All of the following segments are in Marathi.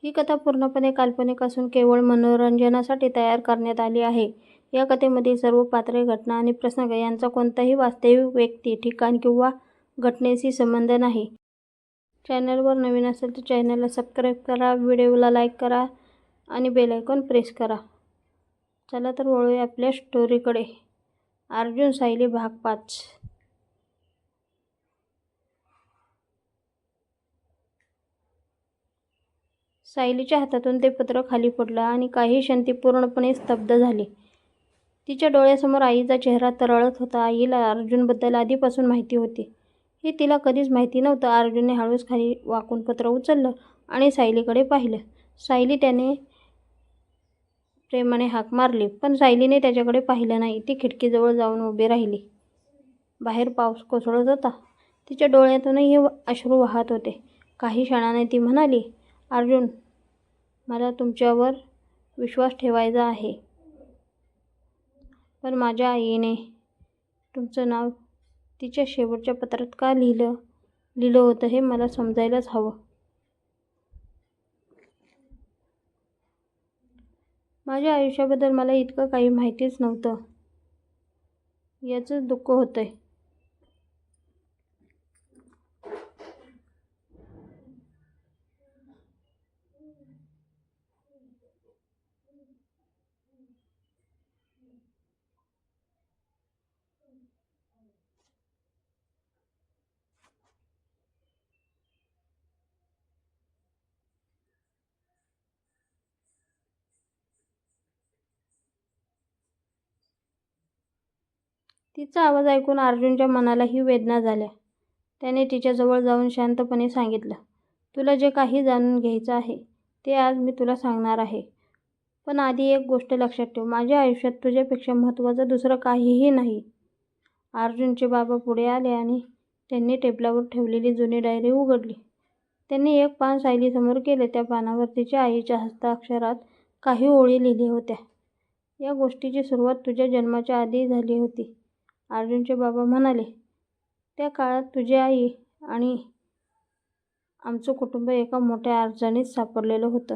ही कथा पूर्णपणे काल्पनिक असून केवळ मनोरंजनासाठी तयार करण्यात आली आहे. या कथेमधील सर्व पात्रे, घटना आणि प्रसंग यांचा कोणताही वास्तविक व्यक्ती, ठिकाण किंवा घटनेशी संबंध नाही. चॅनलवर नवीन असेल तर चॅनलला सबस्क्राईब करा, व्हिडिओला लाईक करा आणि बेल आयकॉन प्रेस करा. चला तर वळूया आपल्या स्टोरीकडे. अर्जुन सायली भाग 5. सायलीच्या हातातून ते पत्र खाली पडलं आणि काही क्षण ती पूर्णपणे स्तब्ध झाली. तिच्या डोळ्यासमोर आईचा चेहरा तरळत होता. आईला अर्जुनबद्दल आधीपासून माहिती होती. हे तिला कधीच माहिती नव्हतं. अर्जुनने हळूच खाली वाकून पत्र उचललं आणि सायलीकडे पाहिलं. सायली, त्याने प्रेमाने हाक मारली, पण सायलीने त्याच्याकडे पाहिलं नाही. ती खिडकीजवळ जाऊन उभी राहिली. बाहेर पाऊस कोसळत होता. तिच्या डोळ्यातूनही अश्रू वाहत होते. काही क्षणाने ती म्हणाली, अर्जुन, मला तुमच्यावर विश्वास ठेवायचा आहे, पण माझ्या आईने तुमचं नाव तिच्या शेवटच्या पत्रात का लिहिलं होतं हे मला समजायलाच हवं. माझ्या आयुष्याबद्दल मला इतकं काही माहितीच नव्हतं. याचं दुःख होतंय. तिचा आवाज ऐकून अर्जुनच्या मनालाही वेदना झाल्या. त्याने तिच्याजवळ जाऊन शांतपणे सांगितलं, तुला जे काही जाणून घ्यायचं आहे ते आज मी तुला सांगणार आहे. पण आधी एक गोष्ट लक्षात ठेव, माझ्या आयुष्यात तुझ्यापेक्षा महत्त्वाचं दुसरं काहीही नाही. अर्जुनचे बाबा पुढे आले आणि त्यांनी टेबलावर ठेवलेली जुनी डायरी उघडली. त्यांनी एक पान सायलीसमोर केले. त्या पानावर तिच्या आईच्या हस्ताक्षरात काही ओळी लिहिल्या होत्या. या गोष्टीची सुरुवात तुझ्या जन्माच्या आधी झाली होती. अर्जुनचे बाबा म्हणाले, त्या काळात तुझी आई आणि आमचं कुटुंब एका मोठ्या अडचणीत सापडलेलं होतं.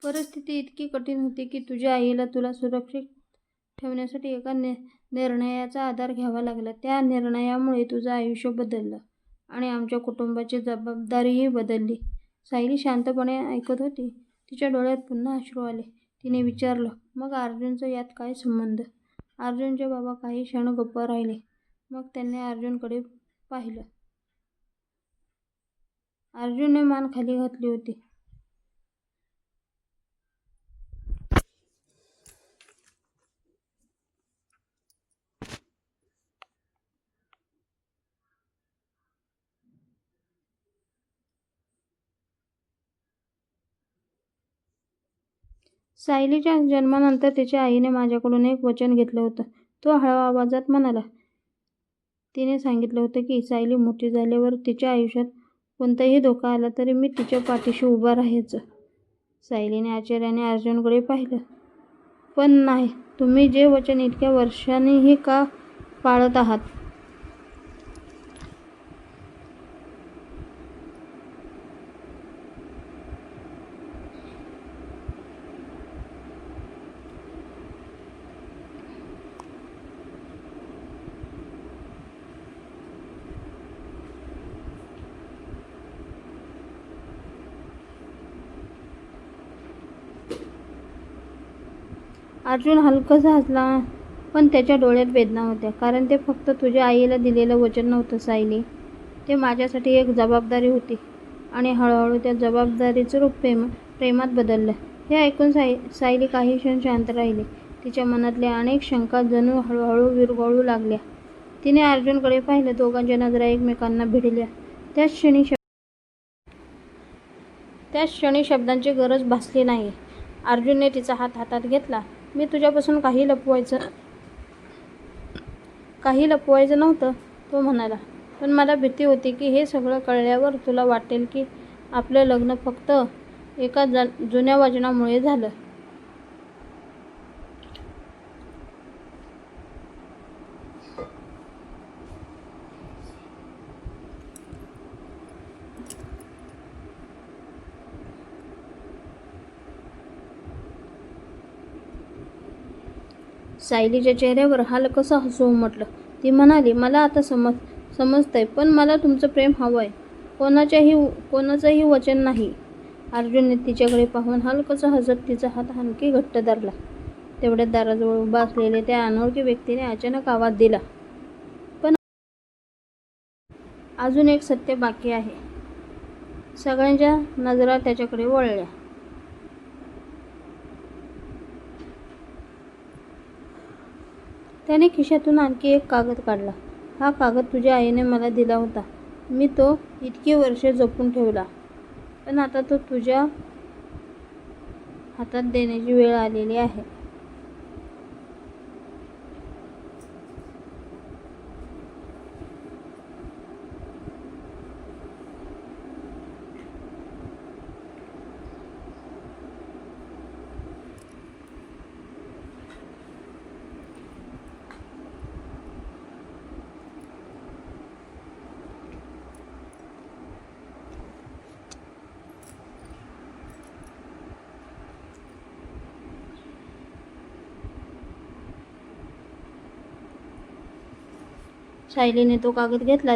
परिस्थिती इतकी कठीण होती की तुझ्या आईला तुला सुरक्षित ठेवण्यासाठी एका निर्णयाचा आधार घ्यावा लागला. त्या निर्णयामुळे तुझं आयुष्य बदललं आणि आमच्या कुटुंबाची जबाबदारीही बदलली. सायली शांतपणे ऐकत होती. तिच्या डोळ्यात पुन्हा अश्रू आले. तिने विचारलं, मग अर्जुनचा यात काय संबंध? अर्जुनचे बाबा काही क्षण गप्प राहिले. मग त्यांनी अर्जुनकडे पाहिलं. अर्जुनने मान खाली घातली होती. सायलीच्या जन्मानंतर तिच्या आईने माझ्याकडून एक वचन घेतलं होतं. तो हळव्या आवाजात म्हणाला. तिने सांगितलं होतं की सायली मोठी झाल्यावर तिच्या आयुष्यात कोणताही धोका आला तरी मी तिच्या पाठीशी उभा राहायचं. सायलीने आश्चर्याने अर्जुनकडे पाहिलं. पण नाही, तुम्ही जे वचन इतक्या वर्षांनीही का पाळत आहात? अर्जुन हलकसा हसला, पण त्याच्या डोळ्यात वेदना होत्या. कारण ते फक्त तुझ्या आईला दिलेलं वचन नव्हतं सायली, ते माझ्यासाठी एक जबाबदारी होती. आणि हळूहळू त्या जबाबदारीचं रूप प्रेमात बदललं. हे ऐकून सायली काही क्षण शांत राहिली. तिच्या मनातल्या अनेक शंका जणू हळूहळू विरघळू लागल्या. तिने अर्जुनकडे पाहिलं. दोघांच्या नजरा एकमेकांना भिडल्या. त्याच क्षणी शब्दांची गरज भासली नाही. अर्जुनने तिचा हात हातात घेतला. मी तुझ्यापासून काही लपवायचं नव्हतं, तो म्हणाला. पण मला भीती होती की हे सगळं कळल्यावर तुला वाटेल की आपलं लग्न फक्त एका जुन्या वचनामुळे झालं. सायलीच्या चेहऱ्यावर हलकसं हसू उमटलं. ती म्हणाली, मला आता समजतंय, पण मला तुमचं प्रेम हवंय, कोणाचंही वचन नाही. अर्जुनने तिच्याकडे पाहून हलकसं हसत तिचा हात आणखी घट्ट धरला. तेवढ्यात दाराजवळ उभा असलेल्या त्या अनोळखी व्यक्तीने अचानक आवाज दिला, पण अजून एक सत्य बाकी आहे. सगळ्यांच्या नजरा त्याच्याकडे वळल्या. त्याने खिशातून आणखी एक कागद काढला. हा कागद तुझ्या आईने मला दिला होता. मी तो इतकी वर्षे जपून ठेवला, पण आता तो तुझ्या हातात देण्याची वेळ आलेली आहे. सायलीने तो कागद घेतला.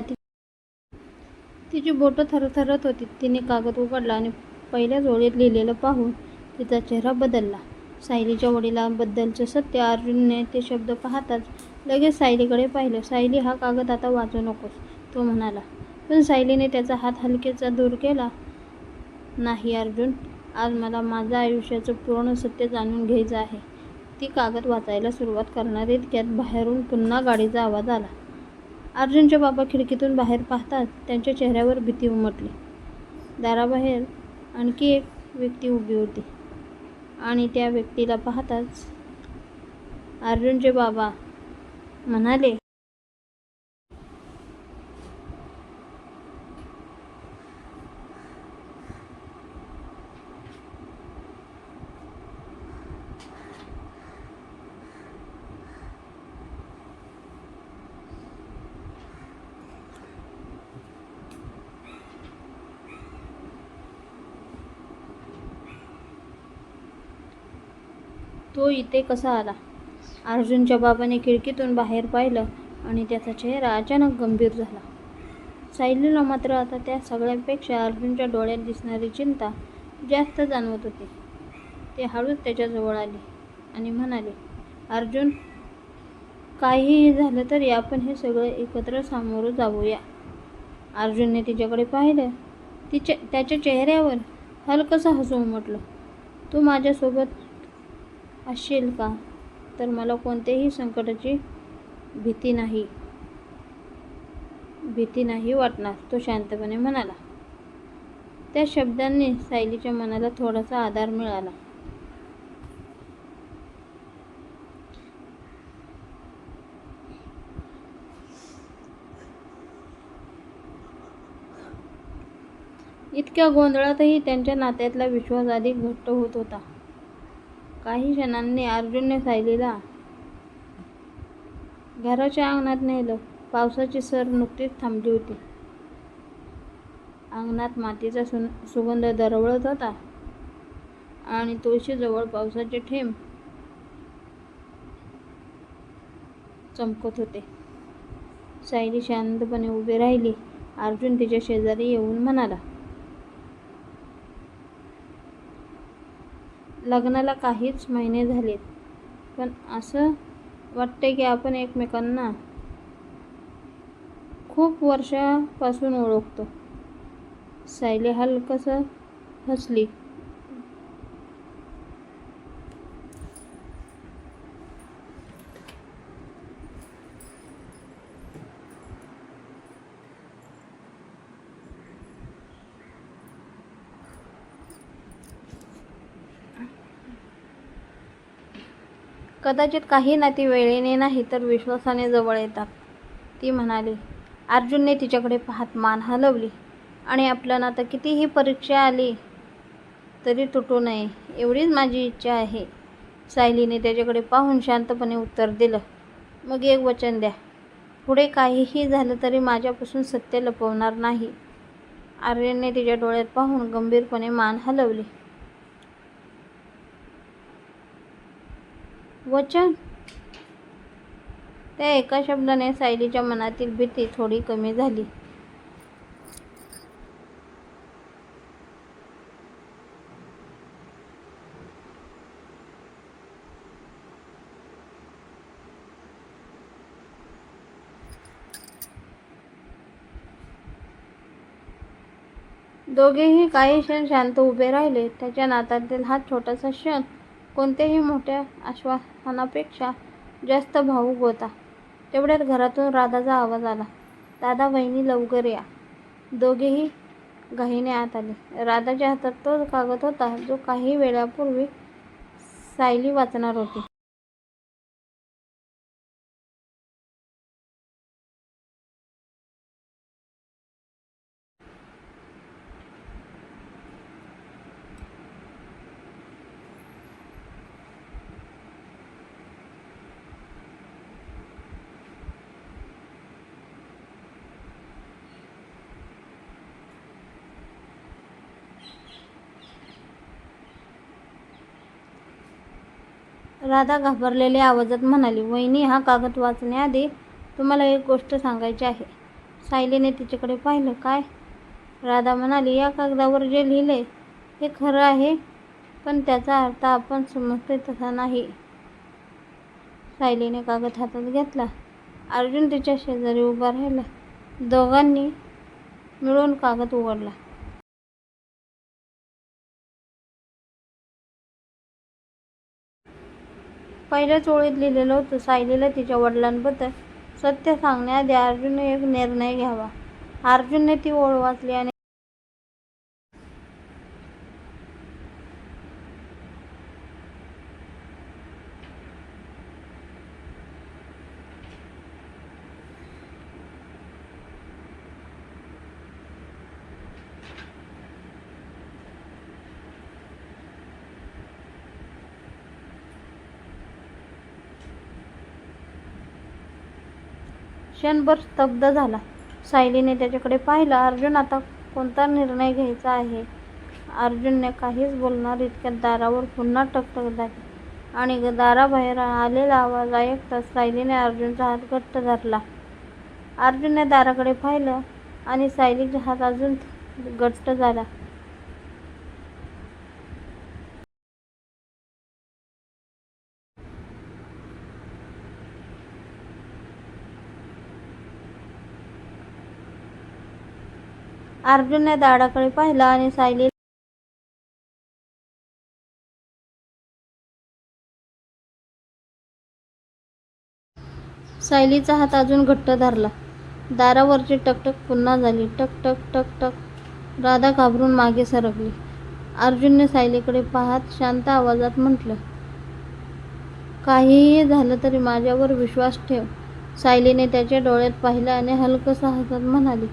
तिची बोटं थरथरत होती. तिने कागद उघडला आणि पहिल्या ओळीत लिहिलेलं पाहून तिचा चेहरा बदलला. सायलीच्या वडिलांबद्दलचं सत्य. अर्जुनने ते शब्द पाहताच लगेच सायलीकडे पाहिलं. सायली, हा कागद आता वाचू नकोस, तो म्हणाला. पण सायलीने त्याचा हात हलकेचा दूर केला. नाही अर्जुन, आज मला माझ्या आयुष्याचं पूर्ण सत्य जाणून घ्यायचं आहे. ती कागद वाचायला सुरुवात करणार इतक्यात बाहेरून पुन्हा गाडीचा आवाज आला. अर्जुनचे बाबा खिडकीतून बाहेर पाहताच त्यांच्या चेहऱ्यावर भीती उमटली. दाराबाहेर आणखी एक व्यक्ती उभी होती आणि त्या व्यक्तीला पाहताच अर्जुनचे बाबा म्हणाले, तो इथे कसा आला? अर्जुनच्या बाबाने खिडकीतून बाहेर पाहिलं आणि त्याचा चेहरा अचानक गंभीर झाला. सायलीला मात्र आता त्या सगळ्यांपेक्षा अर्जुनच्या डोळ्यात दिसणारी चिंता जास्त जाणवत होती. ते हळूच त्याच्याजवळ आली आणि म्हणाले, अर्जुन, काहीही झालं तरी आपण हे सगळं एकत्र सामोरं जाऊया. अर्जुनने तिच्याकडे पाहिलं. त्याच्या चेहऱ्यावर हलकसं हसू उमटलं. तू माझ्यासोबत असशील का? तर मला कोणत्याही संकटाची भीती नाही वाटणार, तो शांतपणे म्हणाला. त्या शब्दांनी सायलीच्या मनाला थोडासा आधार मिळाला. इतक्या गोंधळातही त्यांच्या नात्यातला विश्वास अधिक घट्ट होत होता. काही क्षणांनी अर्जुनने सायलीला घराच्या अंगणात नेलं. पावसाची सर नुकतीच थांबली होती. अंगणात मातीचा सुगंध दरवळत होता आणि तुळशीजवळ पावसाचे थेंब चमकत होते. सायली शांतपणे उभी राहिली. अर्जुन तिच्या शेजारी येऊन म्हणाला, लग्नाला काहीच महिने झालेत, पण असं वाटतंय की आपण एकमेकांना खूप वर्षापासून ओळखतो. सायली हलकसं हसली. कदाचित काही नाती वेळेने नाही तर विश्वासाने जवळ येतात, ती म्हणाली. अर्जुनने तिच्याकडे पाहत मान हलवली. आणि आपलं नातं कितीही परीक्षा आली तरी तुटू नये एवढीच माझी इच्छा आहे. सायलीने त्याच्याकडे पाहून शांतपणे उत्तर दिलं. मग एक वचन द्या. पुढे काहीही झालं तरी माझ्यापासून सत्य लपवणार नाही. आर्यनने तिच्या डोळ्यात पाहून गंभीरपणे मान हलवली. वचन? त्या एका शब्दाने सायलीच्या मनातील भीती थोडी कमी झाली. दोघेही काही क्षण शांत उभे राहिले. त्याच्या नात्यातील हा छोटासा क्षण कोणत्याही मोठ्या आश्वासनापेक्षा जास्त भावूक होता. तेवढ्यात घरातून राधाचा आवाज आला. दादा, वहिनी, लवकर या. दोघेही घाईने आत आले. राधाच्या हातात तोच कागद होता जो काही वेळापूर्वी सायली वाचणार होती. राधा घाबरलेल्या आवाजात म्हणाली, वहिनी, हा कागद वाचण्याआधी तुम्हाला एक गोष्ट सांगायची आहे. सायलीने तिच्याकडे पाहिलं. काय? राधा म्हणाली, या कागदावर जे लिहिले हे खरं आहे, पण त्याचा अर्थ आपण समजतोय तसा नाही. सायलीने कागद हातात घेतला. अर्जुन तिच्या शेजारी उभा राहिला. दोघांनी मिळून कागद उघडला. पहिल्याच ओळीत लिहिलेलं होतं, सायलीला तिच्या वडिलांबद्दल सत्य सांगण्याआधी अर्जुनने एक निर्णय घ्यावा. अर्जुनने ती ओळ वाचली आणि क्षणभर स्तब्ध झाला. सायलीने त्याच्याकडे पाहिलं. अर्जुन, आता कोणता निर्णय घ्यायचा आहे? अर्जुनने काहीच बोलणार इतक्यात दारावर पुन्हा टकटक झाली आणि दाराबाहेर आलेला आवाज ऐकताच सायलीने अर्जुनचा हात घट्ट धरला. अर्जुनने दाराकडे पाहिलं आणि सायलीचा हात अजून घट्ट झाला. अर्जुनने दाराकडे पाहिलं आणि सायलीचा हात अजून घट्ट धरला. दारावरची टकटक पुन्हा झाली. टक टक टक टक. राधा घाबरून मागे सरकली. अर्जुनने सायलीकडे पाहत शांत आवाजात म्हटलं, काहीही झालं तरी माझ्यावर विश्वास ठेव. सायलीने त्याच्या डोळ्यात पाहिलं आणि हलकंसं हसत म्हणाली,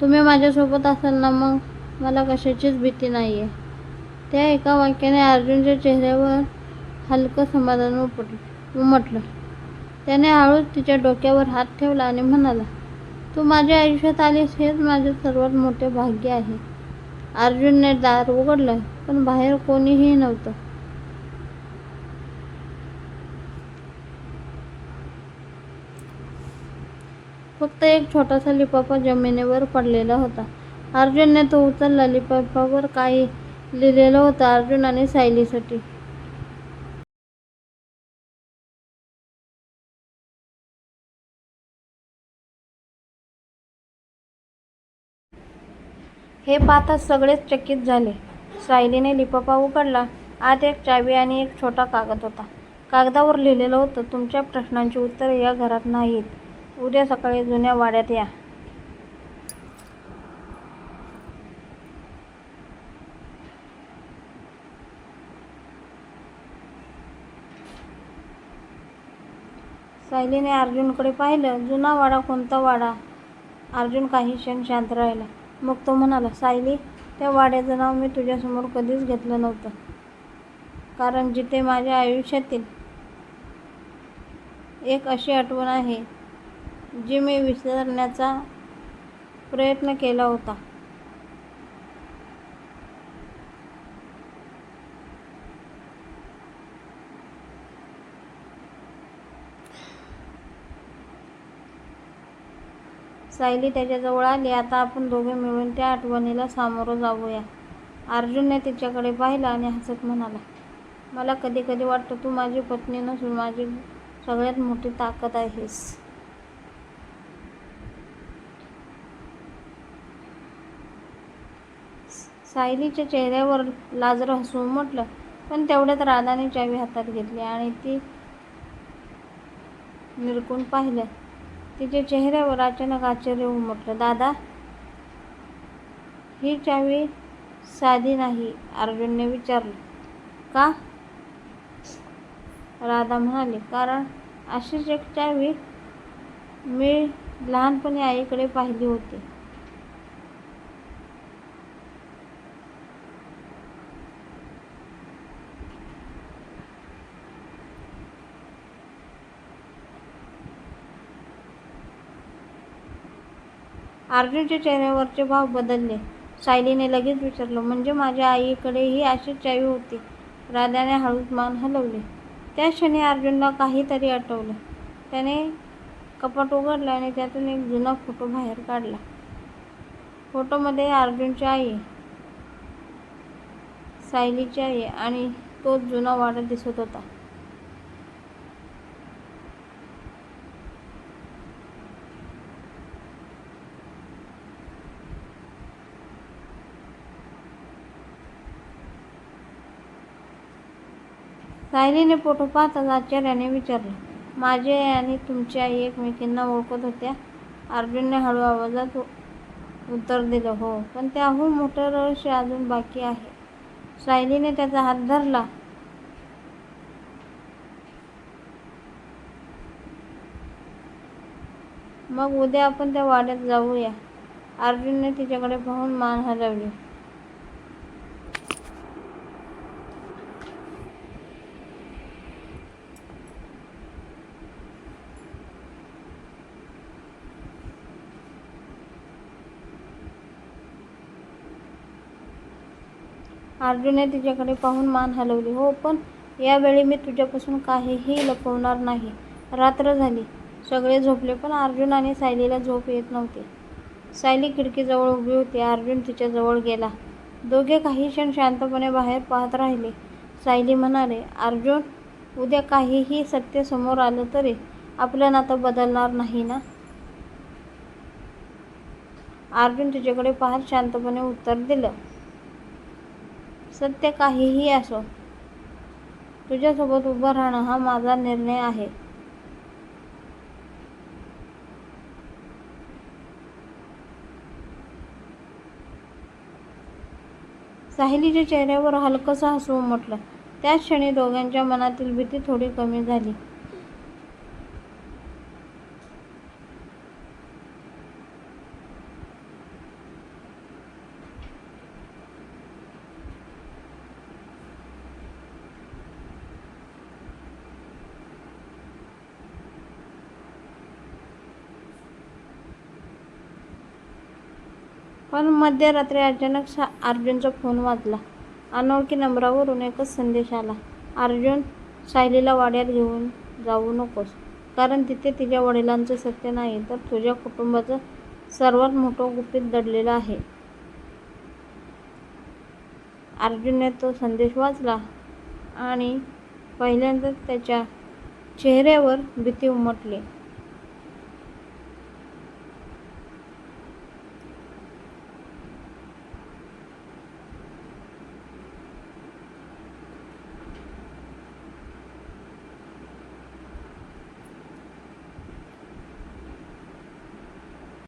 तुम्ही माझ्यासोबत असाल ना, मग मला कशाचीच भीती नाहीये. त्या एका वाक्याने अर्जुनच्या चेहऱ्यावर हलकं समाधान उमटलं. त्याने हळूच तिच्या डोक्यावर हात ठेवला आणि म्हणाला, तू माझ्या आयुष्यात आलीस हेच माझे सर्वात मोठे भाग्य आहे. अर्जुनने दार उघडलं, पण बाहेर कोणीही नव्हतं. फक्त एक छोटासा लिफाफा जमिनीवर पडलेला होता. अर्जुनने तो उचलला. लिफाफ्यावर काही लिहिलेलं होतं, अर्जुन आणि सायलीसाठी. हे पाहताच सगळेच चकित झाले. सायलीने लिफाफा उघडला. आत एक चावी आणि एक छोटा कागद होता. कागदावर लिहिलेलं होतं, तुमच्या प्रश्नांची उत्तरे या घरात नाहीत. उद्या सकाळी जुन्या वाड्यात या. सायलीने अर्जुनकडे पाहिलं. जुना वाडा? कोणता वाडा? अर्जुन काही क्षण शांत राहिला. मग तो म्हणाला, सायली, त्या वाड्याचं नाव मी तुझ्यासमोर कधीच घेतलं नव्हतं. कारण जिथे माझ्या आयुष्यातील एक अशी आठवण आहे जी मी विसरण्याचा प्रयत्न केला होता. सायली त्याच्याजवळ आली. आता आपण दोघे मिळून त्या आठवणीला सामोरं जाऊया. अर्जुनने तिच्याकडे पाहिलं आणि हसत म्हणाला, मला कधी कधी वाटतं तू माझी पत्नी नसून माझी सगळ्यात मोठी ताकद आहेस. सायलीच्या चेहऱ्यावर लाजरं हसू उमटलं. पण तेवढ्यात राधाने चावी हातात घेतली आणि ती निरखून पाहिलं. तिच्या चेहऱ्यावर अचानक आश्चर्य उमटलं. दादा, ही चावी साधी नाही, अर्जुनने विचारलं. का? राधा म्हणाली, कारण अशीच एक चावी मी लहानपणी आईकडे पाहिली होती. अर्जुनच्या चेहऱ्यावरचे भाव बदलले. सायलीने लगेच विचारलं, म्हणजे माझ्या आईकडेही अशीच चावी होती? राधाने हळूच मान हलवली. त्या क्षणी अर्जुनला काहीतरी आठवलं. त्याने कपाट उघडलं आणि त्यातून एक जुना फोटो बाहेर काढला. फोटोमध्ये अर्जुनची आई, सायलीची आई आणि तोच जुना वाडा दिसत होता. सायलीने फोटो पाहताच आश्चर्याने विचारलं, माझी आई आणि तुमची आई एकमेकींना ओळखत होत्या? अर्जुनने हळू आवाजात उत्तर दिलं, हो, पण त्याहून मोठं रहस्य अजून बाकी आहे. सायलीने त्याचा हात धरला. मग उद्या आपण त्या वाड्यात जाऊया. अर्जुनने तिच्याकडे पाहून मान हलवली. अर्जुनने तिच्याकडे पाहून मान हलवली. हो, पण यावेळी मी तुझ्यापासून काहीही लपवणार नाही. रात्र झाली. सगळे झोपले, पण अर्जुन आणि सायलीला झोप येत नव्हती. सायली खिडकीजवळ उभी होती. अर्जुन तिच्याजवळ गेला. दोघे काही क्षण शांतपणे बाहेर पाहत राहिले. सायली म्हणाले, अर्जुन, उद्या काहीही सत्य समोर आलं तरी आपलं नातं बदलणार नाही ना? अर्जुन तिच्याकडे पाहत शांतपणे उत्तर दिलं, सत्य काहीही असो, तुझ्यासोबत उभं राहणं हा माझा निर्णय आहे. सायलीच्या चेहऱ्यावर हलकंसं हसू उमटलं. त्याच क्षणी दोघांच्या मनातील भीती थोडी कमी झाली. पण मध्यरात्री अचानक अर्जुनचा फोन वाजला. अनोळखी नंबरावरून एकच संदेश आला, अर्जुन, सायलीला वाड्यात घेऊन जाऊ नकोस. कारण तिथे तिच्या वडिलांचं सत्य नाही, तर तुझ्या कुटुंबाचं सर्वात मोठं गुपित दडलेलं आहे. अर्जुनने तो संदेश वाचला आणि पहिल्यांदाच त्याच्या चेहऱ्यावर भीती उमटली.